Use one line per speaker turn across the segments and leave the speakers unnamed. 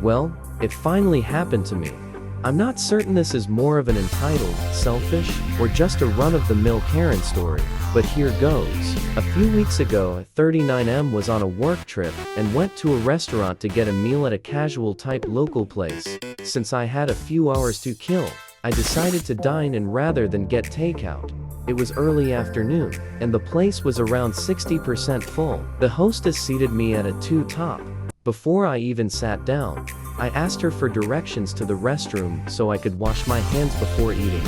Well, it finally happened to me. I'm not certain this is more of an entitled, selfish, or just a run-of-the-mill Karen story, but here goes. A few weeks ago, 39M was on a work trip and went to a restaurant to get a meal at a casual-type local place. Since I had a few hours to kill, I decided to dine in rather than get takeout. It was early afternoon, and the place was around 60% full. The hostess seated me at a two-top. Before I even sat down, I asked her for directions to the restroom so I could wash my hands before eating.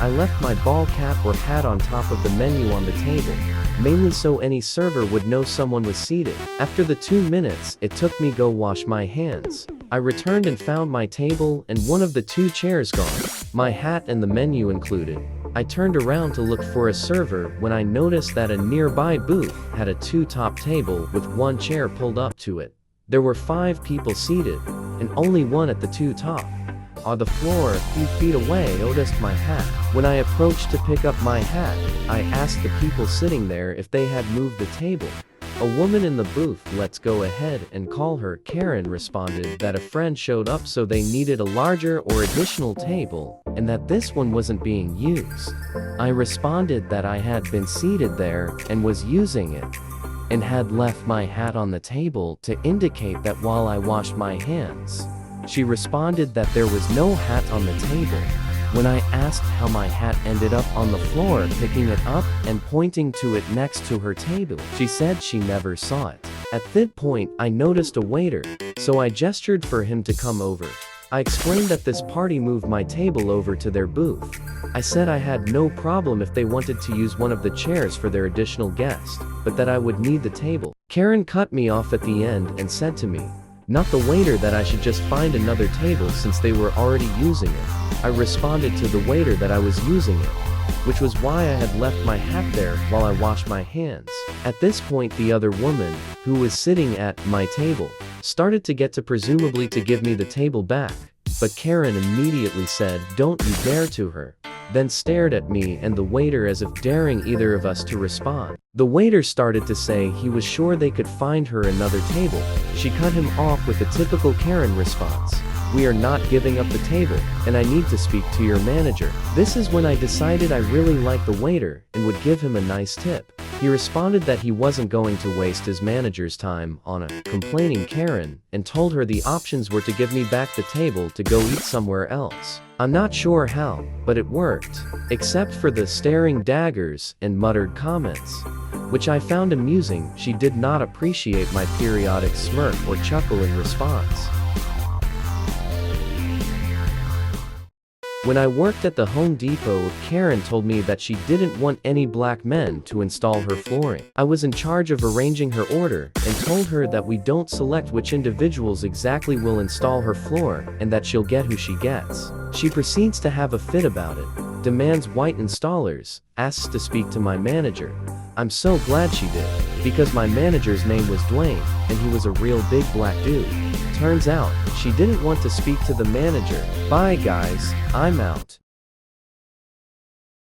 I left my ball cap or hat on top of the menu on the table, mainly so any server would know someone was seated. After the 2 minutes it took me go wash my hands, I returned and found my table and one of the 2 chairs gone, my hat and the menu included. I turned around to look for a server when I noticed that a nearby booth had a two-top table with 1 chair pulled up to it. There were 5 people seated, and only one at the two-top. On the floor a few feet away I noticed my hat. When I approached to pick up my hat, I asked the people sitting there if they had moved the table. A woman in the booth, "Let's go ahead and call her Karen," responded that a friend showed up so they needed a larger or additional table, and that this one wasn't being used. I responded that I had been seated there and was using it, and had left my hat on the table to indicate that while I washed my hands. She responded that there was no hat on the table. When I asked how my hat ended up on the floor, picking it up and pointing to it next to her table, she said she never saw it. At that point, I noticed a waiter, so I gestured for him to come over. I explained that this party moved my table over to their booth. I said I had no problem if they wanted to use one of the chairs for their additional guest, but that I would need the table. Karen cut me off at the end and said to me, not the waiter, that I should just find another table since they were already using it. I responded to the waiter that I was using it, which was why I had left my hat there while I washed my hands. At this point the other woman, who was sitting at my table, started to get to presumably to give me the table back, but Karen immediately said, "Don't you dare," to her, then stared at me and the waiter as if daring either of us to respond. The waiter started to say he was sure they could find her another table. She cut him off with a typical Karen response, "We are not giving up the table, and I need to speak to your manager." This is when I decided I really liked the waiter and would give him a nice tip. He responded that he wasn't going to waste his manager's time on a complaining Karen, and told her the options were to give me back the table to go eat somewhere else. I'm not sure how, but it worked, except for the staring daggers and muttered comments, which I found amusing. She did not appreciate my periodic smirk or chuckle in response. When I worked at the Home Depot, Karen told me that she didn't want any black men to install her flooring. I was in charge of arranging her order, and told her that we don't select which individuals exactly will install her floor, and that she'll get who she gets. She proceeds to have a fit about it, demands white installers, asks to speak to my manager. I'm so glad she did, because my manager's name was Dwayne, and he was a real big black dude. Turns out, she didn't want to speak to the manager. Bye guys, I'm out.